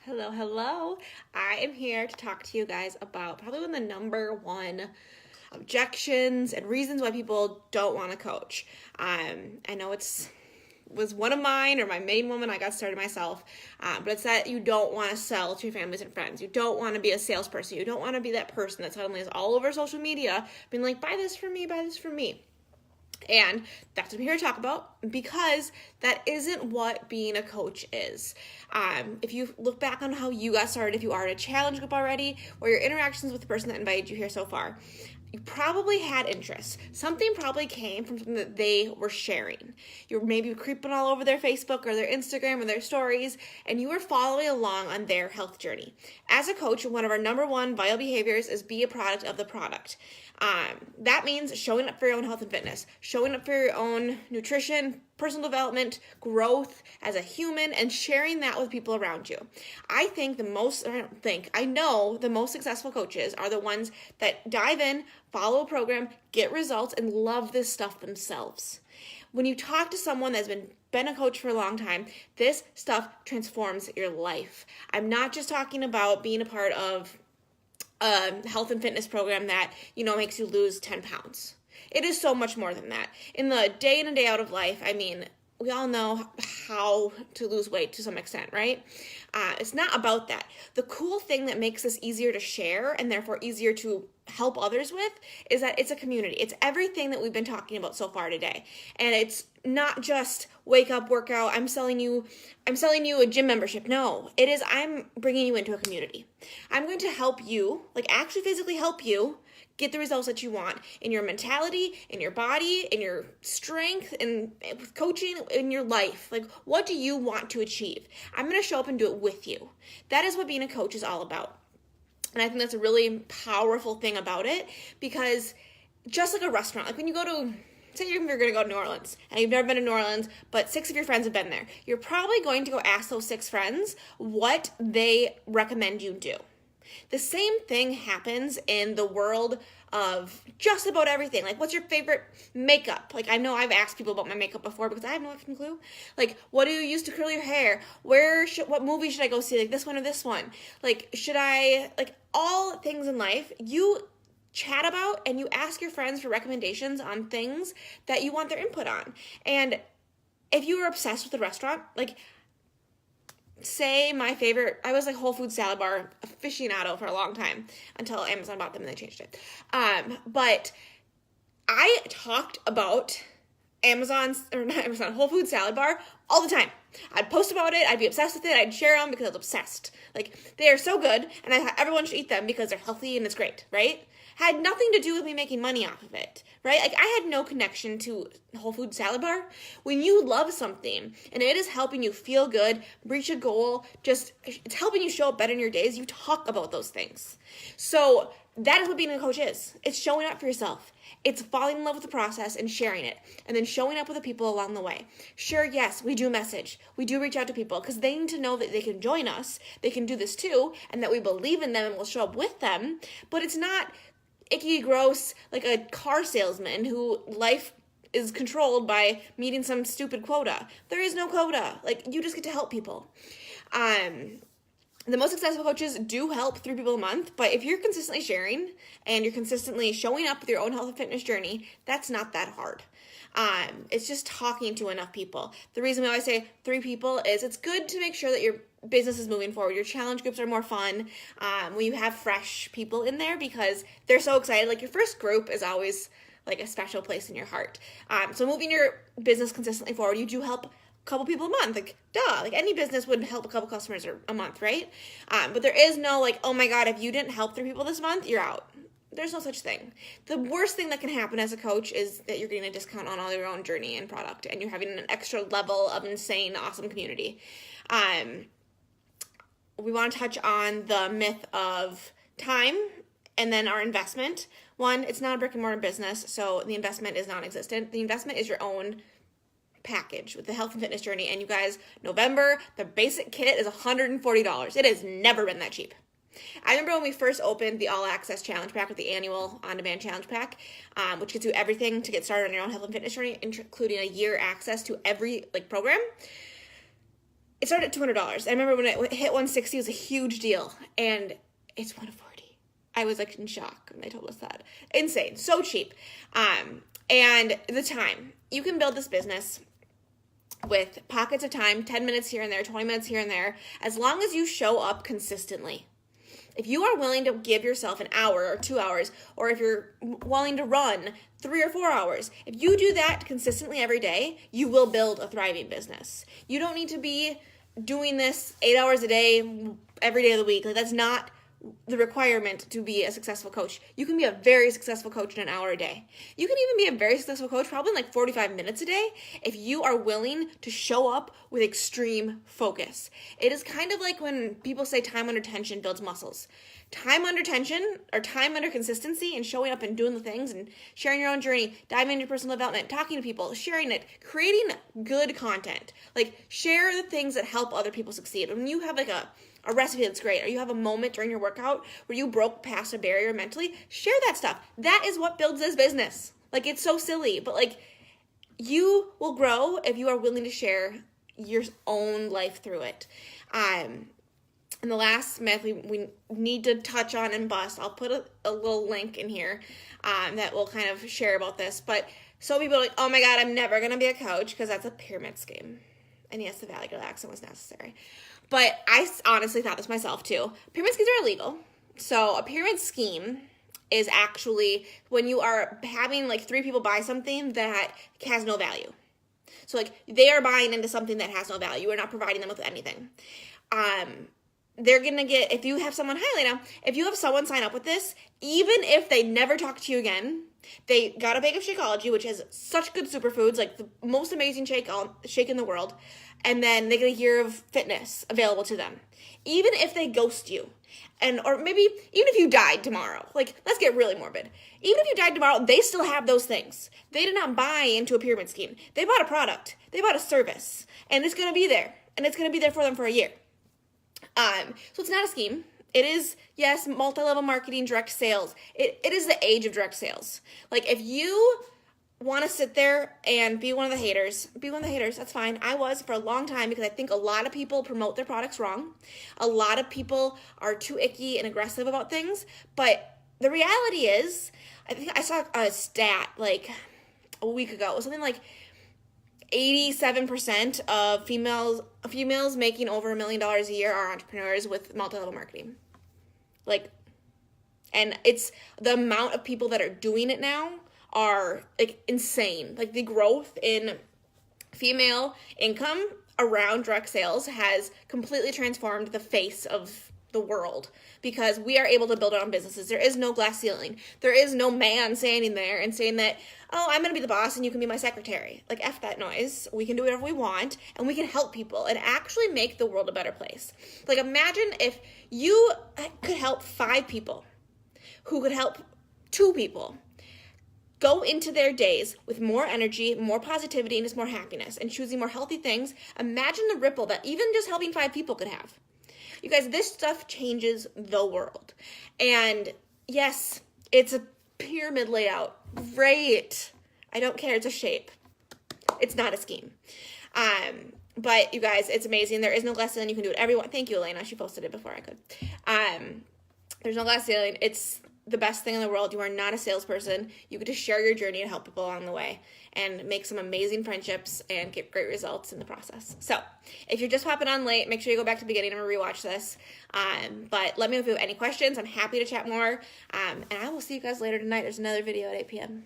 Hello, hello. I am here to talk to you guys about probably one of the number one objections and reasons why people don't want to coach. I know was one of mine or my main one when I got started myself, but it's that you don't want to sell to your families and friends. You don't want to be a salesperson. You don't want to be that person that suddenly is all over social media being like, buy this from me, buy this from me. And that's what I'm here to talk about because that isn't what being a coach is. If you look back on how you got started, if you are in a challenge group already, or your interactions with the person that invited you here so far, you probably had interests. Something probably came from something that they were sharing. You were maybe creeping all over their Facebook or their Instagram or their stories, and you were following along on their health journey. As a coach, one of our number one vital behaviors is be a product of the product. That means showing up for your own health and fitness, showing up for your own nutrition, personal development, growth as a human, and sharing that with people around you. I know the most successful coaches are the ones that dive in, follow a program, get results, and love this stuff themselves. When you talk to someone that's been a coach for a long time, this stuff transforms your life. I'm not just talking about being a part of a health and fitness program that, makes you lose 10 pounds. It is so much more than that. In the day in and day out of life, we all know how to lose weight to some extent, right? It's not about that. The cool thing that makes this easier to share and therefore easier to help others with is that it's a community. It's everything that we've been talking about so far today. And it's not just wake up, workout, I'm selling you a gym membership. No, it is I'm bringing you into a community. I'm going to help you, actually physically help you get the results that you want in your mentality, in your body, in your strength, and with coaching, in your life. What do you want to achieve? I'm going to show up and do it with you. That is what being a coach is all about. And I think that's a really powerful thing about it because just like a restaurant, when you go to, say you're going to go to New Orleans and you've never been to New Orleans, but 6 of your friends have been there. You're probably going to go ask those 6 friends what they recommend you do. The same thing happens in the world of just about everything. What's your favorite makeup? I know I've asked people about my makeup before because I have no fucking clue. What do you use to curl your hair? What movie should I go see? This one or this one? All things in life, you chat about and you ask your friends for recommendations on things that you want their input on. And if you were obsessed with the restaurant, say my favorite, I was Whole Foods salad bar aficionado for a long time until Amazon bought them and they changed it. But I talked about Whole Foods salad bar all the time. I'd post about it, I'd be obsessed with it, I'd share them because I was obsessed. They are so good and I thought everyone should eat them because they're healthy and it's great, right? Had nothing to do with me making money off of it, right? I had no connection to Whole Foods salad bar. When you love something and it is helping you feel good, reach a goal, it's helping you show up better in your days, you talk about those things. So that is what being a coach is. It's showing up for yourself. It's falling in love with the process and sharing it, and then showing up with the people along the way. Sure, yes, we do message. We do reach out to people because they need to know that they can join us, they can do this too, and that we believe in them and we'll show up with them. But it's not icky, gross, like a car salesman who life is controlled by meeting some stupid quota. There is no quota. You just get to help people. The most successful coaches do help 3 people a month, but if you're consistently sharing and you're consistently showing up with your own health and fitness journey, that's not that hard. It's just talking to enough people. The reason we always say 3 people is it's good to make sure that your business is moving forward. Your challenge groups are more fun when you have fresh people in there because they're so excited. Your first group is always a special place in your heart. So moving your business consistently forward, you do help couple people a month, any business would help a couple customers a month, right? But there is no oh my god, if you didn't help 3 people this month, you're out. There's no such thing. The worst thing that can happen as a coach is that you're getting a discount on all your own journey and product, and you're having an extra level of insane, awesome community. We want to touch on the myth of time and then our investment. One, it's not a brick and mortar business, so the investment is non-existent. The investment is your own package with the health and fitness journey. And you guys, November, the basic kit is $140. It has never been that cheap. I remember when we first opened the All Access Challenge Pack with the annual on-demand challenge pack, which gets you everything to get started on your own health and fitness journey, including a year access to every program. it started at $200. I remember when it hit 160, it was a huge deal, and it's 140. I was like in shock when they told us that. Insane, so cheap. And the time you can build this business with pockets of time, 10 minutes here and there, 20 minutes here and there, as long as you show up consistently. If you are willing to give yourself an hour or 2 hours, or if you're willing to run 3 or 4 hours, if you do that consistently every day, you will build a thriving business. You don't need to be doing this 8 hours a day, every day of the week. Like, that's not the requirement to be a successful coach. You can be a very successful coach in an hour a day. You can even be a very successful coach probably in like 45 minutes a day if you are willing to show up with extreme focus. It is kind of like when people say time under tension builds muscles. Time under tension, or time under consistency and showing up and doing the things and sharing your own journey, diving into personal development, talking to people, sharing it, creating good content. Like, share the things that help other people succeed. When you have like a recipe that's great, or you have a moment during your workout where you broke past a barrier mentally, share that stuff. That is what builds this business. Like, it's so silly, but like, you will grow if you are willing to share your own life through it. And the last myth we need to touch on and bust, I'll put a little link in here that will kind of share about this. But so people are like, oh my God, I'm never going to be a coach, because that's a pyramid scheme. And yes, the Valley Girl accent was necessary. But I honestly thought this myself too. Pyramid schemes are illegal. So a pyramid scheme is actually when you are having like 3 people buy something that has no value. So like, they are buying into something that has no value. You are not providing them with anything. They're going to get, if you have someone, hi Elena, if you have someone sign up with this, even if they never talk to you again, they got a bag of Shakeology, which has such good superfoods, like the most amazing shake in the world, and then they get a year of fitness available to them. Even if they ghost you, or maybe even if you died tomorrow, like, let's get really morbid. Even if you died tomorrow, they still have those things. They did not buy into a pyramid scheme. They bought a product. They bought a service, and it's going to be there, and it's going to be there for them for a year. So it's not a scheme. It is, yes, multi-level marketing, direct sales. It is the age of direct sales. Like, if you want to sit there and be one of the haters, that's fine. I was for a long time, because I think a lot of people promote their products wrong. A lot of people are too icky and aggressive about things. But the reality is, I think I saw a stat like a week ago. It was something like 87% of females making over $1 million a year are entrepreneurs with multi-level marketing. Like, and it's the amount of people that are doing it now are like insane. Like, the growth in female income around direct sales has completely transformed the face of the world, because we are able to build our own businesses. There is no glass ceiling. There is no man standing there and saying that, oh, I'm going to be the boss and you can be my secretary. Like, F that noise. We can do whatever we want, and we can help people and actually make the world a better place. Like, imagine if you could help 5 people who could help 2 people go into their days with more energy, more positivity, and just more happiness, and choosing more healthy things. Imagine the ripple that even just helping 5 people could have. You guys, this stuff changes the world. And yes, it's a pyramid layout. Great. I don't care. It's a shape. It's not a scheme. But you guys, it's amazing. There is no glass ceiling. You can do whatever you want. Thank you, Elena. She posted it before I could. There's no glass ceiling. It's the best thing in the world. You are not a salesperson. You get to share your journey and help people along the way and make some amazing friendships and get great results in the process. So if you're just hopping on late, make sure you go back to the beginning and rewatch this. But let me know if you have any questions. I'm happy to chat more. And I will see you guys later tonight. There's another video at 8 p.m.